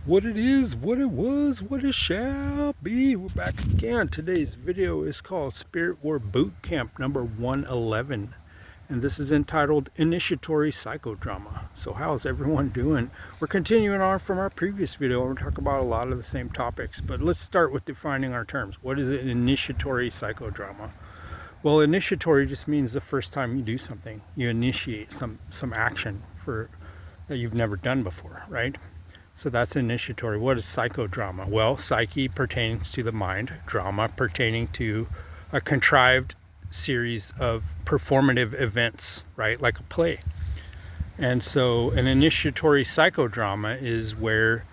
What it is, what it was, what it shall be. We're back again. Today's video is called Spirit War Boot Camp number 111. And this is entitled Initiatory Psychodrama. So how's everyone doing? We're continuing on from our previous video. We're talking about a lot of the same topics. But let's start with defining our terms. What is an initiatory psychodrama? Well, initiatory just means the first time you do something. You initiate some action that you've never done before, right? So that's initiatory. What is psychodrama? Well, psyche pertains to the mind, drama pertaining to a contrived series of performative events, right? Like a play. And so an initiatory psychodrama is where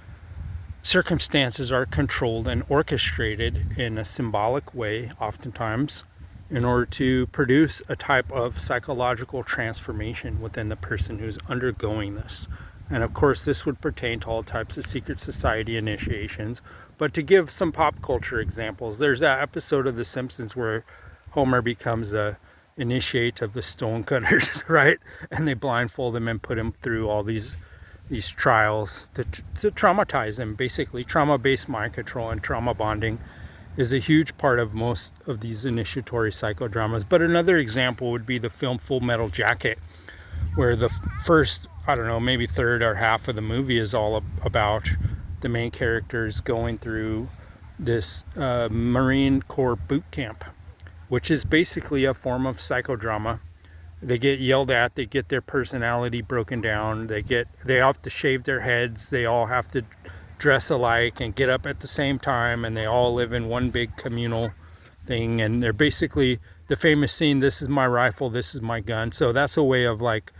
circumstances are controlled and orchestrated in a symbolic way, oftentimes, in order to produce a type of psychological transformation within the person who's undergoing this. And of course, this would pertain to all types of secret society initiations. But to give some pop culture examples, there's that episode of The Simpsons where Homer becomes a initiate of the Stonecutters, right? And they blindfold him and put him through all these trials to traumatize him. Basically, trauma-based mind control and trauma bonding is a huge part of most of these initiatory psychodramas. But another example would be the film Full Metal Jacket, where the first, I don't know, maybe third or half of the movie is all about the main characters going through this Marine Corps boot camp, which is basically a form of psychodrama. They get yelled at, they get their personality broken down, they have to shave their heads, they all have to dress alike and get up at the same time, and they all live in one big communal thing. And they're basically the famous scene, this is my rifle, this is my gun. So that's a way of like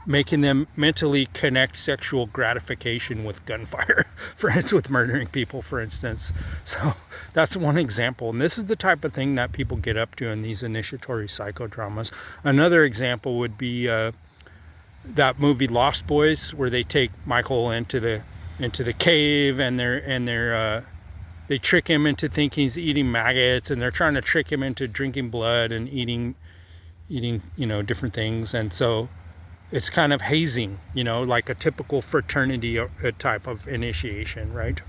making them mentally connect sexual gratification with gunfire, for instance, with murdering people, for instance. So that's one example. And this is the type of thing that people get up to in these initiatory psychodramas. Another example would be that movie Lost Boys, where they take Michael into the cave, and they trick him into thinking he's eating maggots, and they're trying to trick him into drinking blood and eating different things. And so it's kind of hazing, like a typical fraternity type of initiation, right?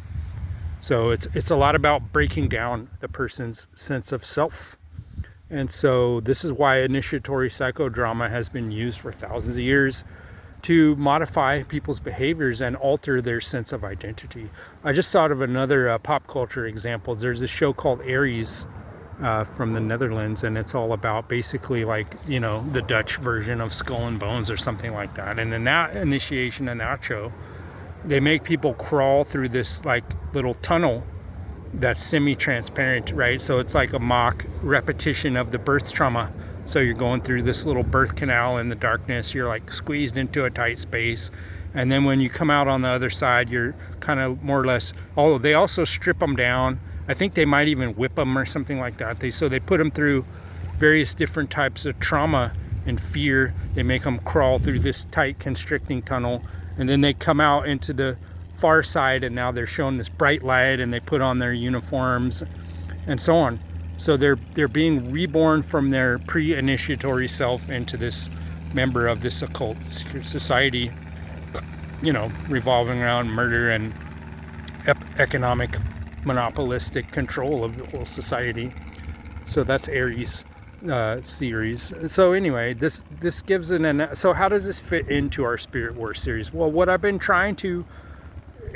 So it's a lot about breaking down the person's sense of self. And so this is why initiatory psychodrama has been used for thousands of years to modify people's behaviors and alter their sense of identity. I just thought of another pop culture example. There's a show called Aries from the Netherlands, and it's all about basically like, the Dutch version of Skull and Bones or something like that. And in that initiation in that show, they make people crawl through this like little tunnel that's semi-transparent, right? So it's like a mock repetition of the birth trauma. So you're going through this little birth canal in the darkness, you're like squeezed into a tight space. And then when you come out on the other side, you're kind of more or less, although they also strip them down. I think they might even whip them or something like that. So they put them through various different types of trauma and fear. They make them crawl through this tight constricting tunnel. And then they come out into the far side, and now they're shown this bright light, and they put on their uniforms and so on. So they're being reborn from their pre-initiatory self into this member of this occult secret society, revolving around murder and economic monopolistic control of the whole society. So that's Aries series. So anyway, this gives so how does this fit into our Spirit War series? Well, what I've been trying to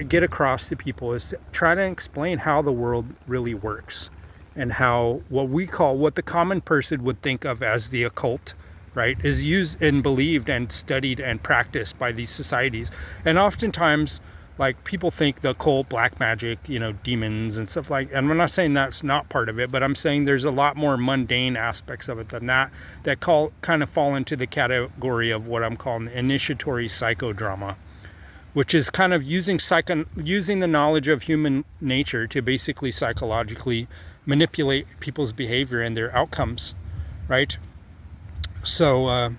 get across to people is to try to explain how the world really works, and how what the common person would think of as the occult, right, is used and believed and studied and practiced by these societies. And oftentimes, like, people think the occult, black magic, demons and stuff like, and I'm not saying that's not part of it, but I'm saying there's a lot more mundane aspects of it than that kind of fall into the category of what I'm calling the initiatory psychodrama, which is kind of using the knowledge of human nature to basically psychologically manipulate people's behavior and their outcomes, right? So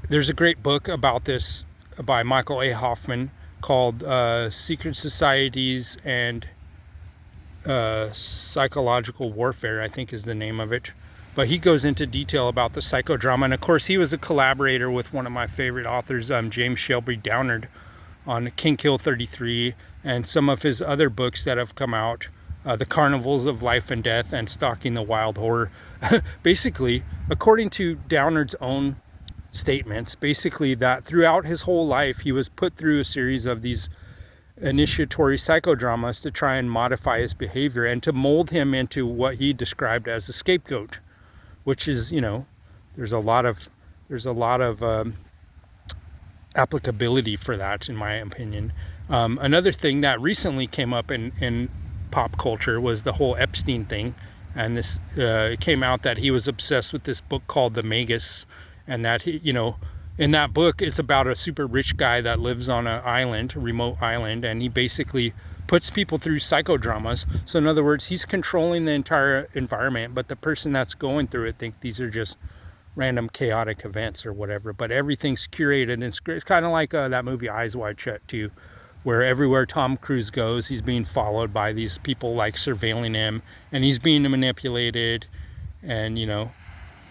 there's a great book about this by Michael A. Hoffman called Secret Societies and Psychological Warfare, I think is the name of it. But he goes into detail about the psychodrama. And of course, he was a collaborator with one of my favorite authors, James Shelby Downard, on King Kill 33 and some of his other books that have come out, The Carnivals of Life and Death and Stalking the Wild Horror. Basically, according to Downard's own statements, basically that throughout his whole life he was put through a series of these initiatory psychodramas to try and modify his behavior and to mold him into what he described as a scapegoat, which is, you know, there's a lot of applicability for that, in my opinion. Another thing that recently came up in pop culture was the whole Epstein thing, and this it came out that he was obsessed with this book called The Magus, and that he, you know, in that book it's about a super rich guy that lives on an island, a remote island, and he basically puts people through psychodramas. So in other words, he's controlling the entire environment, but the person that's going through it think these are just random chaotic events or whatever, but everything's curated, and it's kind of like that movie Eyes Wide Shut too, where everywhere Tom Cruise goes, he's being followed by these people like surveilling him, and he's being manipulated, and, you know,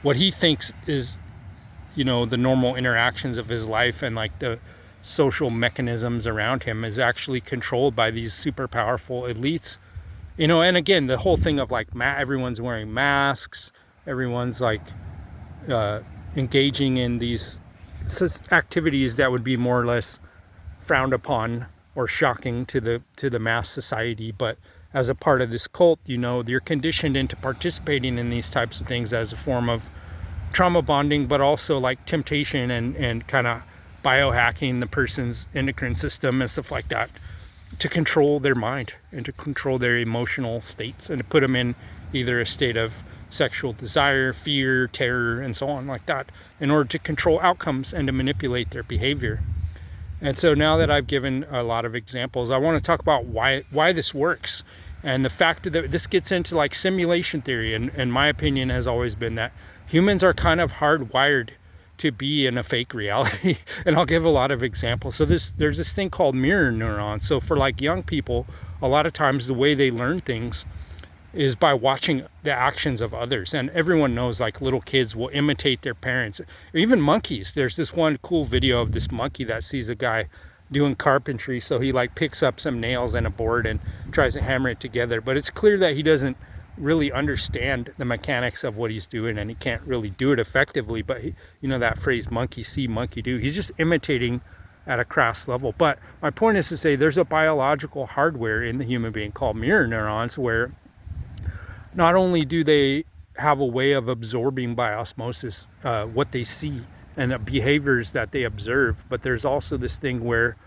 what he thinks is, you know, the normal interactions of his life and like the social mechanisms around him is actually controlled by these super powerful elites, you know. And again, the whole thing of like everyone's wearing masks, everyone's like engaging in these activities that would be more or less frowned upon or shocking to the mass society, but as a part of this cult, you know, you're conditioned into participating in these types of things as a form of trauma bonding, but also like temptation and kind of biohacking the person's endocrine system and stuff like that to control their mind and to control their emotional states and to put them in either a state of sexual desire, fear, terror, and so on like that, in order to control outcomes and to manipulate their behavior. And so now that I've given a lot of examples, I want to talk about why this works, and the fact that this gets into like simulation theory, and my opinion has always been that humans are kind of hardwired to be in a fake reality. And I'll give a lot of examples. So there's this thing called mirror neurons. So for like young people, a lot of times the way they learn things is by watching the actions of others. And everyone knows like little kids will imitate their parents, or even monkeys. There's this one cool video of this monkey that sees a guy doing carpentry, so he like picks up some nails and a board and tries to hammer it together, but it's clear that he doesn't really understand the mechanics of what he's doing, and he can't really do it effectively. But he, you know that phrase, monkey see, monkey do, he's just imitating at a crass level. But my point is to say there's a biological hardware in the human being called mirror neurons, where not only do they have a way of absorbing by osmosis what they see and the behaviors that they observe, but there's also this thing where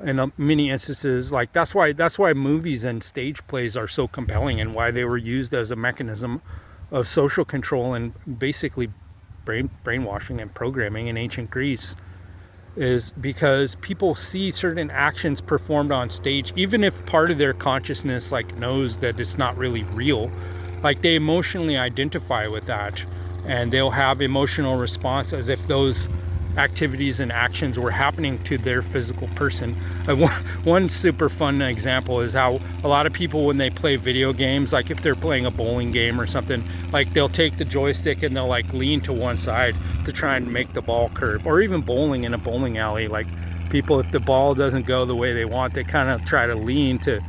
in many instances, like that's why movies and stage plays are so compelling, and why they were used as a mechanism of social control and basically brainwashing and programming in ancient Greece, is because people see certain actions performed on stage, even if part of their consciousness like knows that it's not really real. Like they emotionally identify with that, and they'll have emotional response as if those activities and actions were happening to their physical person. One super fun example is how a lot of people, when they play video games, like if they're playing a bowling game or something, like they'll take the joystick and they'll like lean to one side to try and make the ball curve. Or even bowling in a bowling alley, like people, if the ball doesn't go the way they want, they kind of try to lean to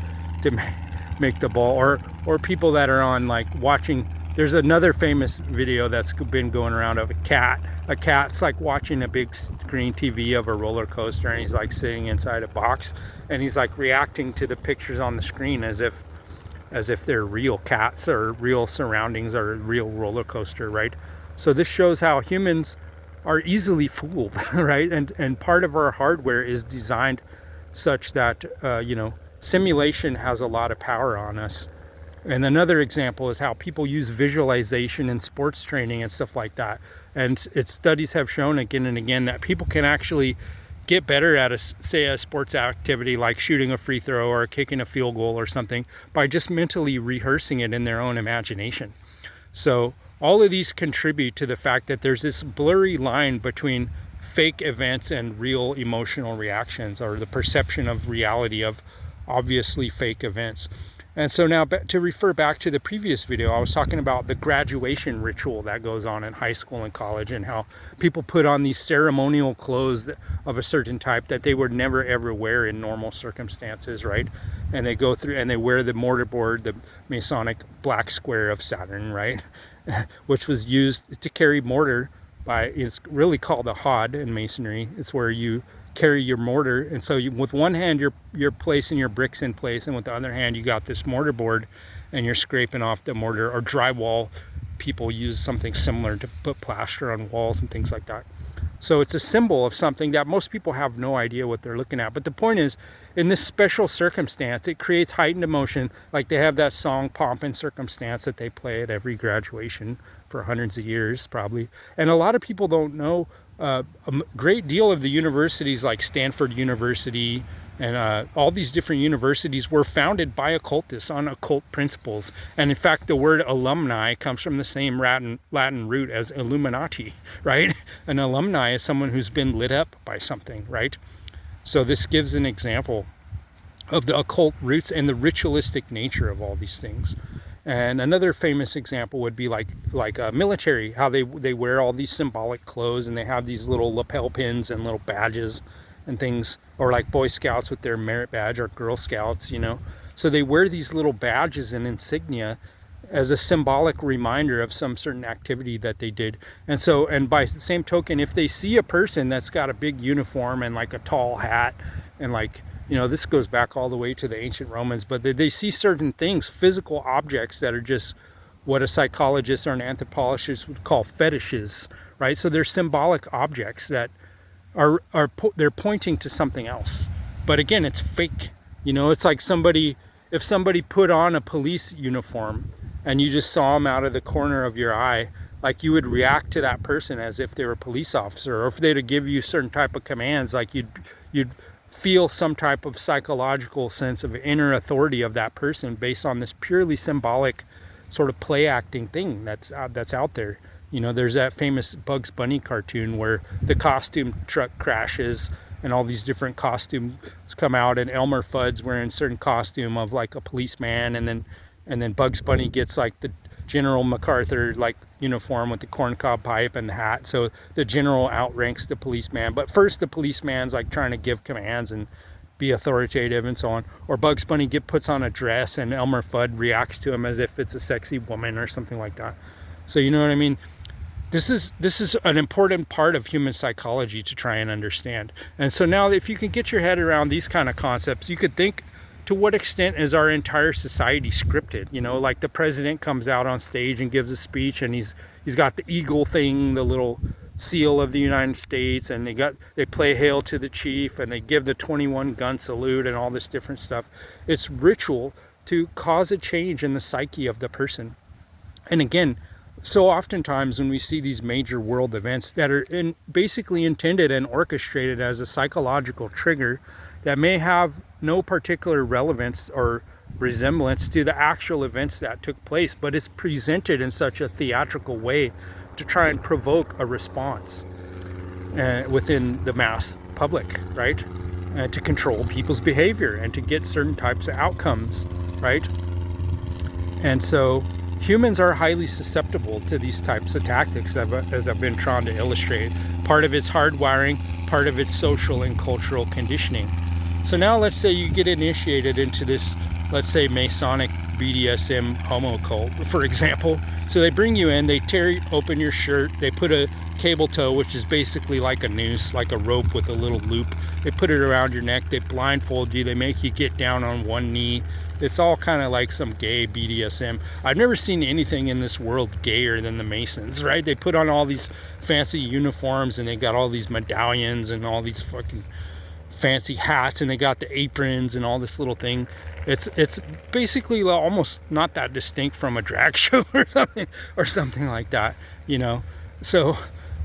make the ball. Or people that are on like watching, there's another famous video that's been going around of a cat's like watching a big screen TV of a roller coaster, and he's like sitting inside a box, and he's like reacting to the pictures on the screen as if they're real cats or real surroundings or a real roller coaster, right? So this shows how humans are easily fooled, right? And part of our hardware is designed such that you know, simulation has a lot of power on us. And another example is how people use visualization in sports training and stuff like that. And studies have shown again and again that people can actually get better at a sports activity like shooting a free throw or kicking a field goal or something by just mentally rehearsing it in their own imagination. So all of these contribute to the fact that there's this blurry line between fake events and real emotional reactions, or the perception of reality of obviously fake events. And so now, to refer back to the previous video, I was talking about the graduation ritual that goes on in high school and college, and how people put on these ceremonial clothes of a certain type that they would never ever wear in normal circumstances, right? And they go through and they wear the mortarboard, the Masonic black square of Saturn, right? Which was used to carry mortar by, it's really called a hod in Masonry. It's where you carry your mortar, and so with one hand you're placing your bricks in place, and with the other hand you got this mortar board and you're scraping off the mortar. Or drywall, people use something similar to put plaster on walls and things like that. So it's a symbol of something that most people have no idea what they're looking at. But the point is, in this special circumstance, it creates heightened emotion. Like they have that song Pomp and Circumstance that they play at every graduation for hundreds of years probably. And a lot of people don't know a great deal of the universities, like Stanford University and all these different universities, were founded by occultists on occult principles. And in fact, the word alumni comes from the same Latin root as Illuminati, right? An alumni is someone who's been lit up by something, right? So this gives an example of the occult roots and the ritualistic nature of all these things. And another famous example would be like military, how they wear all these symbolic clothes, and they have these little lapel pins and little badges and things, or like Boy Scouts with their merit badge, or Girl Scouts, you know. So they wear these little badges and insignia as a symbolic reminder of some certain activity that they did. And so, and by the same token, if they see a person that's got a big uniform and like a tall hat, and like, you know, this goes back all the way to the ancient Romans, but they see certain things, physical objects, that are just what a psychologist or an anthropologist would call fetishes, right? So they're symbolic objects that they're pointing to something else. But again, it's fake. You know, it's like if somebody put on a police uniform and you just saw them out of the corner of your eye, like you would react to that person as if they were a police officer, or if they'd give you certain type of commands, like you'd feel some type of psychological sense of inner authority of that person based on this purely symbolic sort of play acting thing that's out there. You know, there's that famous Bugs Bunny cartoon where the costume truck crashes and all these different costumes come out, and Elmer Fudd's wearing a certain costume of like a policeman, and then Bugs Bunny gets like the General MacArthur like uniform with the corncob pipe and the hat. So the general outranks the policeman, but first the policeman's like trying to give commands and be authoritative and so on. Or Bugs Bunny puts on a dress and Elmer Fudd reacts to him as if it's a sexy woman or something like that. So you know what I mean? This is an important part of human psychology to try and understand. And so now if you can get your head around these kind of concepts, you could think, to what extent is our entire society scripted? You know, like the president comes out on stage and gives a speech, and he's got the eagle thing, the little seal of the United States, and they play Hail to the Chief, and they give the 21 gun salute and all this different stuff. It's ritual to cause a change in the psyche of the person. And again, so oftentimes when we see these major world events that are basically intended and orchestrated as a psychological trigger that may have no particular relevance or resemblance to the actual events that took place, but it's presented in such a theatrical way to try and provoke a response within the mass public, right? To control people's behavior and to get certain types of outcomes, right? And so humans are highly susceptible to these types of tactics, as I've been trying to illustrate. Part of it's hardwiring, part of it's social and cultural conditioning. So now let's say you get initiated into this, let's say Masonic BDSM homo cult, for example. So they bring you in, they tear open your shirt, they put a cable tow, which is basically like a noose, like a rope with a little loop. They put it around your neck, they blindfold you, they make you get down on one knee. It's all kind of like some gay BDSM. I've never seen anything in this world gayer than the Masons, right? They put on all these fancy uniforms, and they got all these medallions and all these fucking fancy hats, and they got the aprons and all this little thing. It's basically almost not that distinct from a drag show or something like that, you know. So,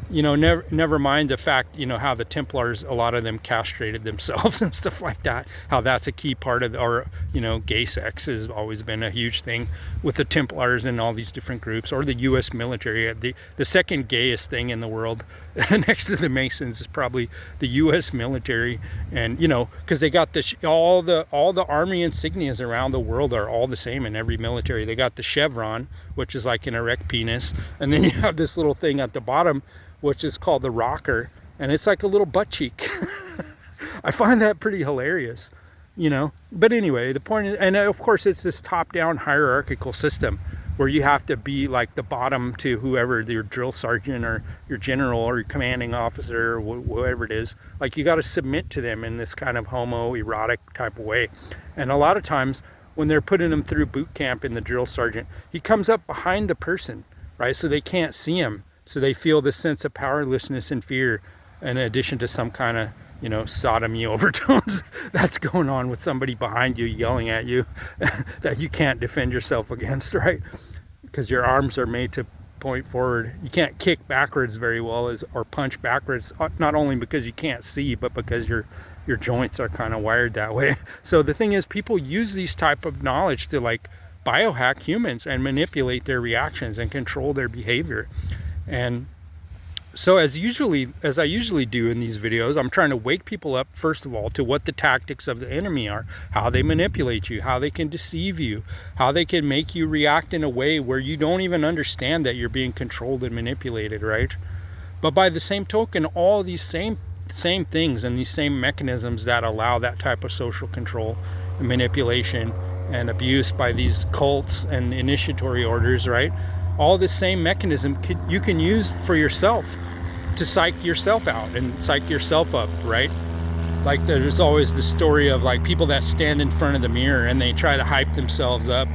you know, never mind the fact, you know, how the Templars, a lot of them castrated themselves and stuff like that, how that's a key part of, or, You know, gay sex has always been a huge thing with the Templars and all these different groups, or the U.S. military. The second gayest thing in the world, next to the Masons, is probably the U.S. military. And you know, because they got all the army insignias around the world are all the same in every military. They got the chevron, which is like an erect penis, and then you have this little thing at the bottom, which is called the rocker, and it's like a little butt cheek. I find that pretty hilarious, you know. But anyway, the point is, and of course it's this top-down hierarchical system where you have to be like the bottom to whoever, your drill sergeant or your general or your commanding officer or whoever it is. Like, you got to submit to them in this kind of homoerotic type of way. And a lot of times when they're putting them through boot camp in the drill sergeant, he comes up behind the person, right? So they can't see him. So they feel this sense of powerlessness and fear, in addition to some kind of, you know, sodomy overtones that's going on with somebody behind you yelling at you that you can't defend yourself against, right? Because your arms are made to point forward. You can't kick backwards very well or punch backwards, not only because you can't see, but because your joints are kind of wired that way. So the thing is, people use these type of knowledge to like biohack humans and manipulate their reactions and control their behavior. And so as I usually do in these videos, I'm trying to wake people up, first of all, to what the tactics of the enemy are, how they manipulate you, how they can deceive you, how they can make you react in a way where you don't even understand that you're being controlled and manipulated, right? But by the same token, all these same things and these same mechanisms that allow that type of social control and manipulation and abuse by these cults and initiatory orders, right? All the same mechanism you can use for yourself to psych yourself out and psych yourself up, right? Like, there's always the story of like people that stand in front of the mirror and they try to hype themselves up.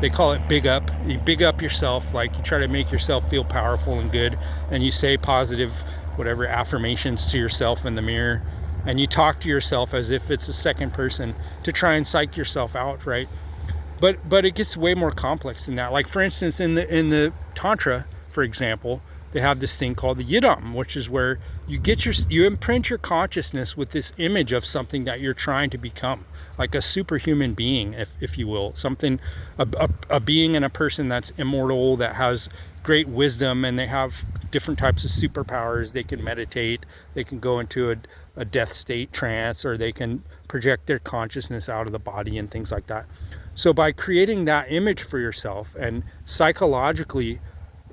They call it big up. You big up yourself, like you try to make yourself feel powerful and good, and you say positive, whatever, affirmations to yourself in the mirror, and you talk to yourself as if it's a second person to try and psych yourself out, right? But it gets way more complex than that. Like, for instance, in the Tantra, for example, they have this thing called the Yidam, which is where you imprint your consciousness with this image of something that you're trying to become, like a superhuman being, if you will, a being and a person that's immortal, that has great wisdom, and they have different types of superpowers. They can meditate, they can go into a death state trance, or they can project their consciousness out of the body and things like that. So by creating that image for yourself and psychologically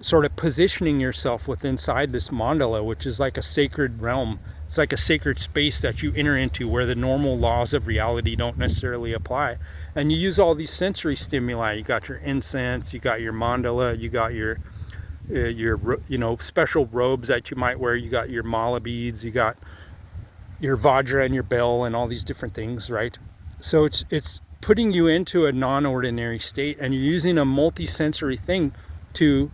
sort of positioning yourself inside this mandala, which is like a sacred realm, it's like a sacred space that you enter into where the normal laws of reality don't necessarily apply. And you use all these sensory stimuli. You got your incense, you got your mandala, you got your special robes that you might wear, you got your mala beads, you got your vajra and your bell and all these different things, right? So it's putting you into a non-ordinary state, and you're using a multi-sensory thing to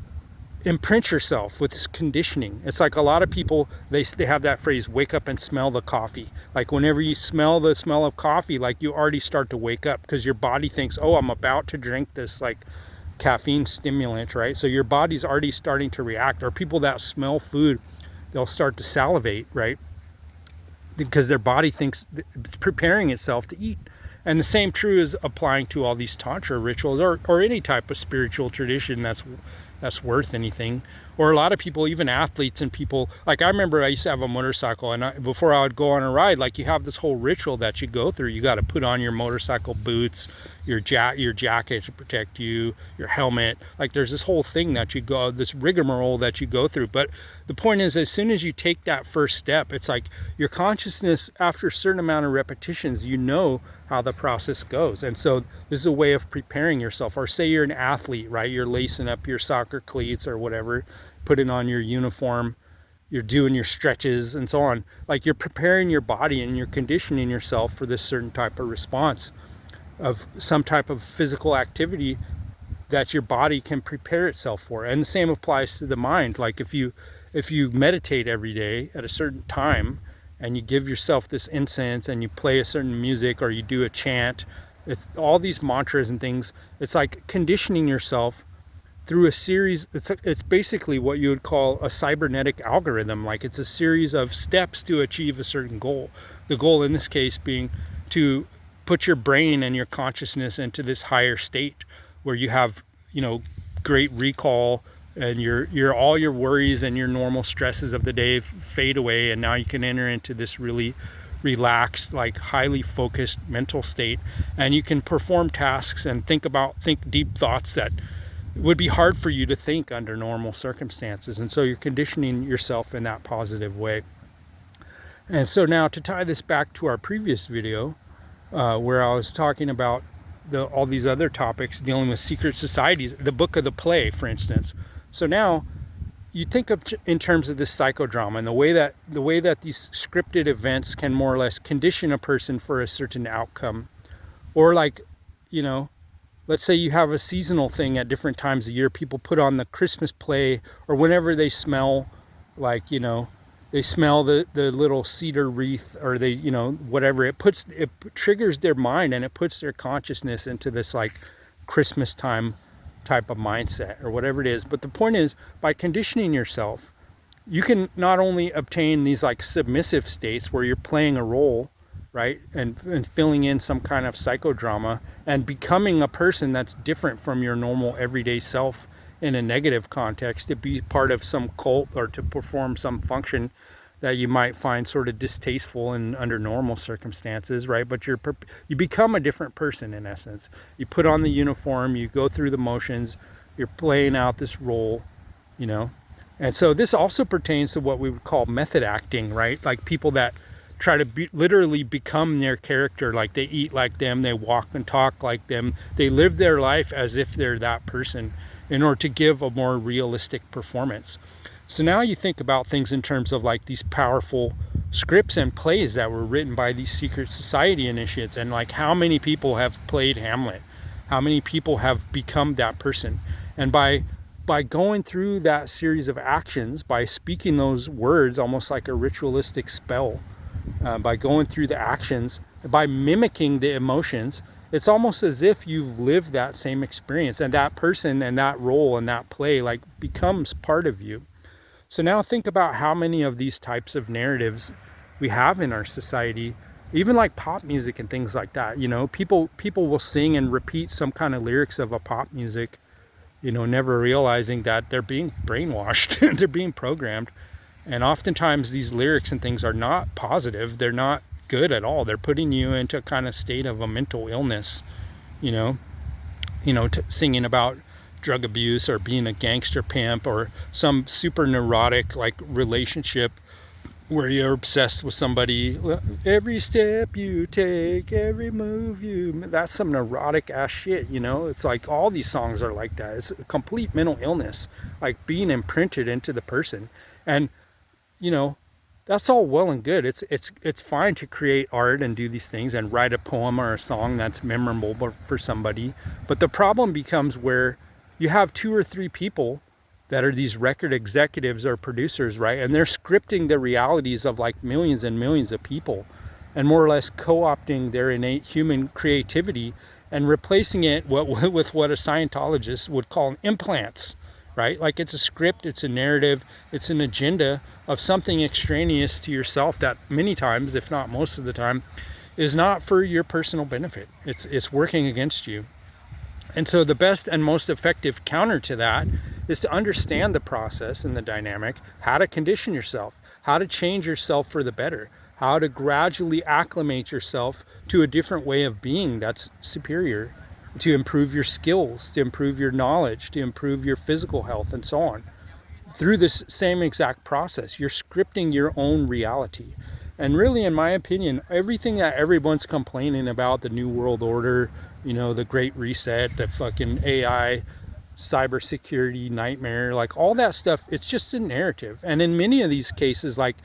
imprint yourself with this conditioning. It's like a lot of people, they have that phrase, wake up and smell the coffee. Like, whenever you smell the smell of coffee, like, you already start to wake up because your body thinks, oh, I'm about to drink this like caffeine stimulant, right? So your body's already starting to react. Or people that smell food, they'll start to salivate, right? Because their body thinks it's preparing itself to eat. And the same true is applying to all these Tantra rituals, or any type of spiritual tradition that's worth anything. Or a lot of people, even athletes and people, like, I remember I used to have a motorcycle, and before I would go on a ride, like, you have this whole ritual that you go through. You got to put on your motorcycle boots, your jacket to protect you, your helmet. Like, there's this whole thing that this rigmarole that you go through. But the point is, as soon as you take that first step, it's like your consciousness, after a certain amount of repetitions, you know how the process goes. And so this is a way of preparing yourself. Or say you're an athlete, right? You're lacing up your soccer cleats or whatever, putting on your uniform, you're doing your stretches and so on. Like, you're preparing your body and you're conditioning yourself for this certain type of response of some type of physical activity that your body can prepare itself for. And the same applies to the mind. Like, if you meditate every day at a certain time, and you give yourself this incense, and you play a certain music, or you do a chant, it's all these mantras and things. It's like conditioning yourself through a series. It's basically what you would call a cybernetic algorithm. Like, it's a series of steps to achieve a certain goal. The goal in this case being to put your brain and your consciousness into this higher state where you have, great recall, and your all your worries and your normal stresses of the day fade away, and now you can enter into this really relaxed, like highly focused mental state, and you can perform tasks and think deep thoughts that would be hard for you to think under normal circumstances. And so you're conditioning yourself in that positive way. And so now, to tie this back to our previous video, where I was talking about all these other topics dealing with secret societies, the book of the play, for instance. So now you think of in terms of this psychodrama, and the way that these scripted events can more or less condition a person for a certain outcome. Or like, let's say you have a seasonal thing at different times of year. People put on the Christmas play, or whenever they smell, like, they smell the little cedar wreath, or they, whatever, it triggers their mind, and it puts their consciousness into this like Christmas time type of mindset, or whatever it is. But the point is, by conditioning yourself, you can not only obtain these like submissive states where you're playing a role, right, and filling in some kind of psychodrama and becoming a person that's different from your normal everyday self in a negative context, to be part of some cult or to perform some function that you might find sort of distasteful and under normal circumstances, right? But you become a different person in essence. You put on the uniform, you go through the motions, you're playing out this role, And so this also pertains to what we would call method acting, right? Like people that try to literally become their character, like they eat like them, they walk and talk like them, they live their life as if they're that person in order to give a more realistic performance. So now you think about things in terms of like these powerful scripts and plays that were written by these secret society initiates, and like how many people have played Hamlet, how many people have become that person. And by going through that series of actions, by speaking those words almost like a ritualistic spell, by going through the actions, by mimicking the emotions, it's almost as if you've lived that same experience, and that person and that role and that play like becomes part of you. So now think about how many of these types of narratives we have in our society, even like pop music and things like that. People will sing and repeat some kind of lyrics of a pop music, never realizing that they're being brainwashed, they're being programmed. And oftentimes these lyrics and things are not positive, they're not good at all. They're putting you into a kind of state of a mental illness, singing about drug abuse or being a gangster pimp or some super neurotic like relationship where you're obsessed with somebody. Every step you take, every move that's some neurotic ass shit. It's like all these songs are like that. It's a complete mental illness, like being imprinted into the person. And that's all well and good. It's fine to create art and do these things and write a poem or a song that's memorable for somebody. But the problem becomes where you have 2 or 3 people that are these record executives or producers, right? And they're scripting the realities of like millions and millions of people, and more or less co-opting their innate human creativity and replacing it with what a Scientologist would call implants, right? Like it's a script, it's a narrative, it's an agenda of something extraneous to yourself that many times, if not most of the time, is not for your personal benefit. It's working against you. And so the best and most effective counter to that is to understand the process and the dynamic, how to condition yourself, how to change yourself for the better, how to gradually acclimate yourself to a different way of being that's superior, to improve your skills, to improve your knowledge, to improve your physical health, and so on. Through this same exact process, you're scripting your own reality. And really, in my opinion, everything that everyone's complaining about, the New World Order, the Great Reset, the fucking AI, cybersecurity nightmare, like all that stuff, it's just a narrative. And in many of these cases, like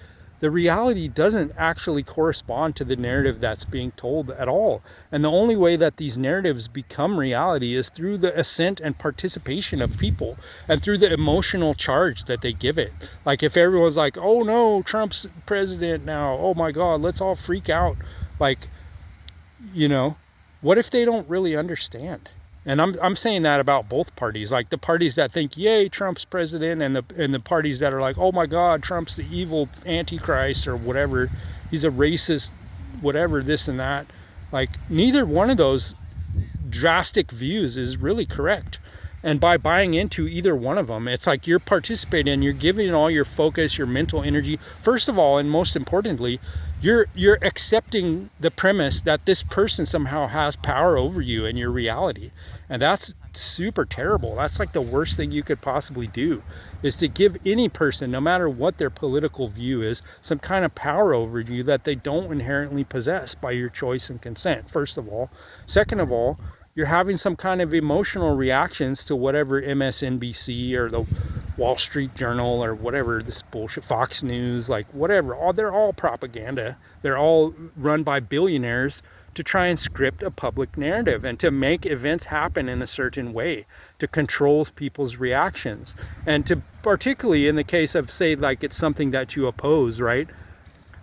the reality doesn't actually correspond to the narrative that's being told at all. And the only way that these narratives become reality is through the assent and participation of people and through the emotional charge that they give it. Like if everyone's like, oh no, Trump's president now, oh my God, let's all freak out. Like, what if they don't really understand? And I'm saying that about both parties, like the parties that think, yay, Trump's president, and the parties that are like, oh my God, Trump's the evil antichrist or whatever, he's a racist, whatever, this and that. Like, neither one of those drastic views is really correct. And by buying into either one of them, it's like you're participating, you're giving all your focus, your mental energy. First of all, and most importantly, you're accepting the premise that this person somehow has power over you and your reality. And that's super terrible. That's like the worst thing you could possibly do, is to give any person, no matter what their political view is, some kind of power over you that they don't inherently possess by your choice and consent, first of all. Second of all, you're having some kind of emotional reactions to whatever MSNBC or the Wall Street Journal or whatever, this bullshit, Fox News, like whatever, they're all propaganda. They're all run by billionaires to try and script a public narrative and to make events happen in a certain way, to control people's reactions. And to, particularly in the case of, say, like it's something that you oppose, right?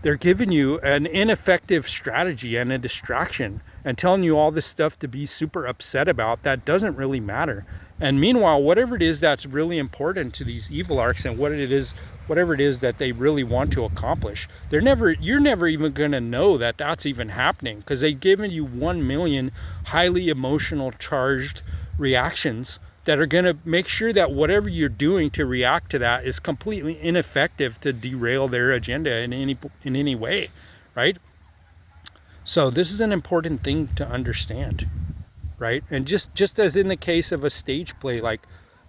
They're giving you an ineffective strategy and a distraction and telling you all this stuff to be super upset about that doesn't really matter. And meanwhile, whatever it is that's really important to these evil arcs and whatever it is that they really want to accomplish, you're never even going to know that that's even happening, because they've given you 1 million highly emotional charged reactions that are going to make sure that whatever you're doing to react to that is completely ineffective to derail their agenda in any way, right? So this is an important thing to understand, right? And just as in the case of a stage play, like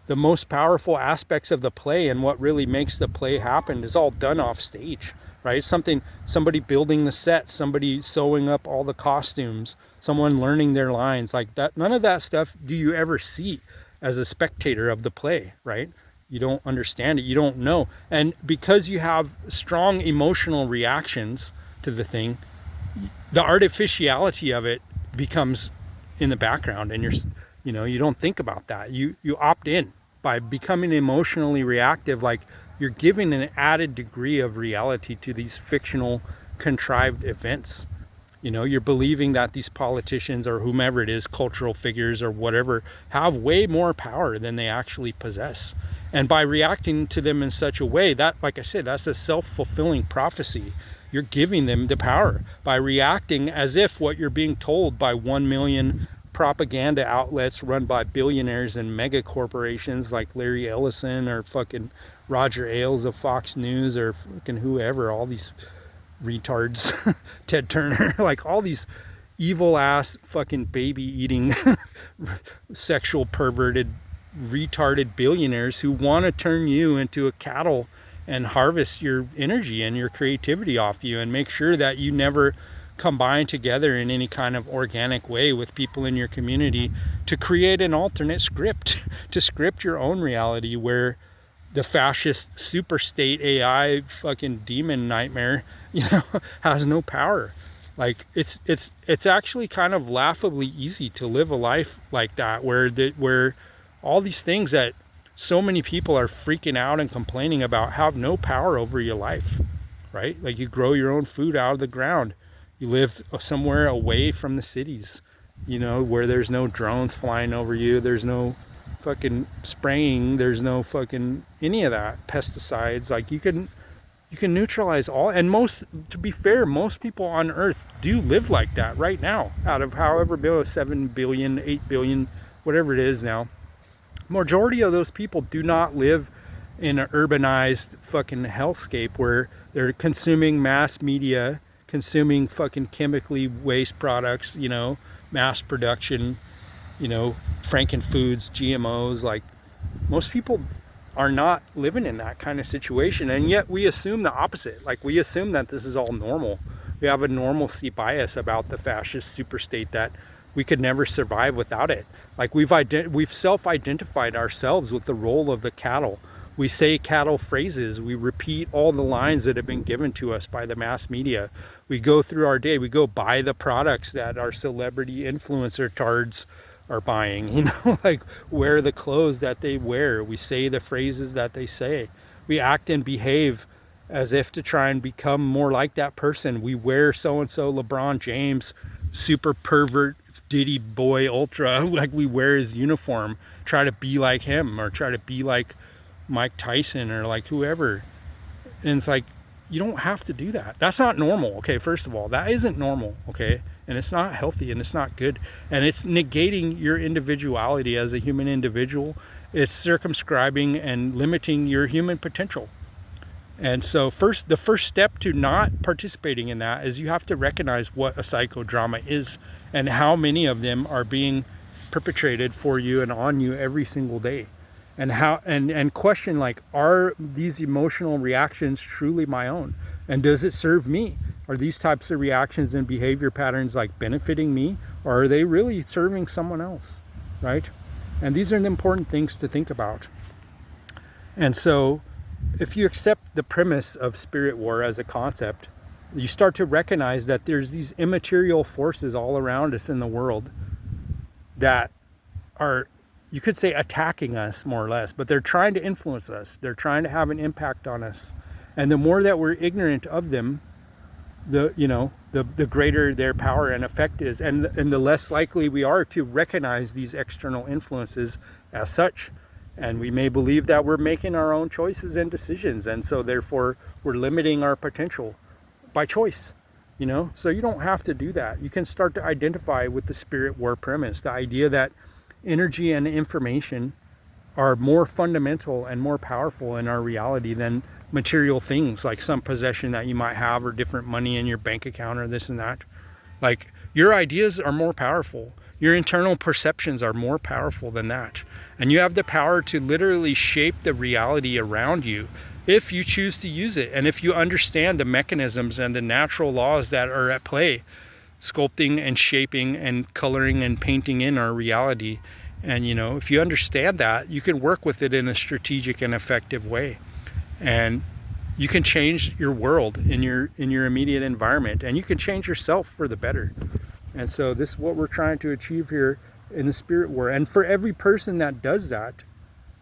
the most powerful aspects of the play and what really makes the play happen is all done off stage, right? Somebody building the set, somebody sewing up all the costumes, someone learning their lines, like that. None of that stuff do you ever see as a spectator of the play, right? You don't understand it, you don't know. And because you have strong emotional reactions to the thing, the artificiality of it becomes in the background, and you don't think about that. You opt in by becoming emotionally reactive, like you're giving an added degree of reality to these fictional contrived events. You're believing that these politicians or whomever it is, cultural figures or whatever, have way more power than they actually possess. And by reacting to them in such a way, that, like I said, that's a self-fulfilling prophecy. You're giving them the power by reacting as if what you're being told by 1 million propaganda outlets run by billionaires and mega corporations like Larry Ellison or fucking Roger Ailes of Fox News or fucking whoever, all these retards, Ted Turner, like all these evil ass fucking baby eating sexual perverted retarded billionaires who want to turn you into a cattle and harvest your energy and your creativity off you and make sure that you never combine together in any kind of organic way with people in your community to create an alternate script, to script your own reality where the fascist super state AI fucking demon nightmare, has no power. Like it's actually kind of laughably easy to live a life like that, where all these things that so many people are freaking out and complaining about have no power over your life, right? Like you grow your own food out of the ground. You live somewhere away from the cities, where there's no drones flying over you. There's no fucking spraying. There's no fucking any of that, pesticides. Like you can neutralize all. And to be fair, most people on Earth do live like that right now. Out of however 7 billion, 8 billion, whatever it is now, majority of those people do not live in an urbanized fucking hellscape where they're consuming mass media, consuming fucking chemically waste products, mass production, Frankenfoods, GMOs. Like most people are not living in that kind of situation, and yet we assume the opposite. Like we assume that this is all normal. We have a normalcy bias about the fascist super state that we could never survive without it. Like we've self-identified ourselves with the role of the cattle. We say cattle phrases. We repeat all the lines that have been given to us by the mass media. We go through our day. We go buy the products that our celebrity influencer tards are buying, like wear the clothes that they wear. We say the phrases that they say. We act and behave as if to try and become more like that person. We wear so-and-so LeBron James super pervert Diddy boy ultra, like we wear his uniform, try to be like him or try to be like Mike Tyson or like whoever. And it's like you don't have to do that. That's not normal, okay? First of all, that isn't normal, okay? And it's not healthy, and it's not good. And it's negating your individuality as a human individual. It's circumscribing and limiting your human potential. And so the first step to not participating in that is you have to recognize what a psychodrama is and how many of them are being perpetrated for you and on you every single day. And how and question, like, are these emotional reactions truly my own? And does it serve me? Are these types of reactions and behavior patterns like benefiting me, or are they really serving someone else, right? And these are the important things to think about. And so if you accept the premise of spirit war as a concept, you start to recognize that there's these immaterial forces all around us in the world that are, you could say, attacking us more or less, but they're trying to influence us. They're trying to have an impact on us. And the more that we're ignorant of them, the greater their power and effect is, and the less likely we are to recognize these external influences as such. And we may believe that we're making our own choices and decisions, and so therefore we're limiting our potential by choice. So you don't have to do that. You can start to identify with the spirit war premise, the idea that energy and information are more fundamental and more powerful in our reality than material things like some possession that you might have, or different money in your bank account, or this and that. Like, your ideas are more powerful. Your internal perceptions are more powerful than that. And you have the power to literally shape the reality around you if you choose to use it. And if you understand the mechanisms and the natural laws that are at play, sculpting and shaping and coloring and painting in our reality. And if you understand that, you can work with it in a strategic and effective way. And you can change your world in your immediate environment, and you can change yourself for the better. And so this is what we're trying to achieve here in the spirit war. And for every person that does that,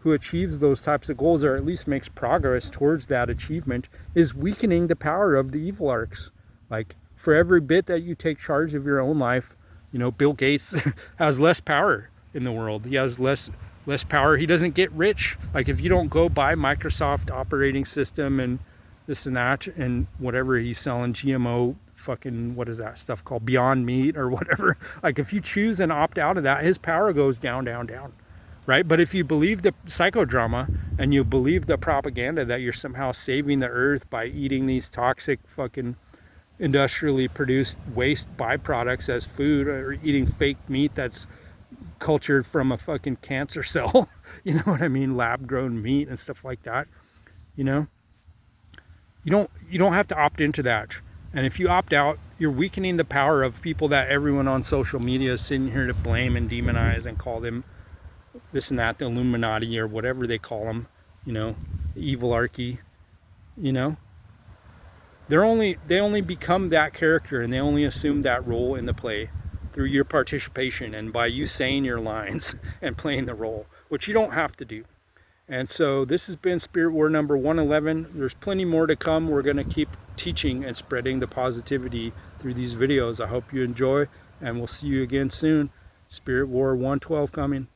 who achieves those types of goals, or at least makes progress towards that achievement, is weakening the power of the evil arcs. Like, for every bit that you take charge of your own life, Bill Gates has less power in the world. He has less power. He doesn't get rich. Like, if you don't go buy Microsoft operating system and this and that and whatever he's selling, GMO fucking, what is that stuff called, Beyond Meat or whatever, like, if you choose and opt out of that, his power goes down, down, down, right? But if you believe the psychodrama and you believe the propaganda that you're somehow saving the earth by eating these toxic fucking industrially produced waste byproducts as food, or eating fake meat that's cultured from a fucking cancer cell, you know what I mean, lab grown meat and stuff like that, you don't have to opt into that. And if you opt out, you're weakening the power of people that everyone on social media is sitting here to blame and demonize and call them this and that, the Illuminati or whatever they call them, the evil archy. They only become that character, and they only assume that role in the play through your participation and by you saying your lines and playing the role, which you don't have to do. And so this has been Spirit War number 111. There's plenty more to come. We're going to keep teaching and spreading the positivity through these videos. I hope you enjoy, and we'll see you again soon. Spirit War 112 coming.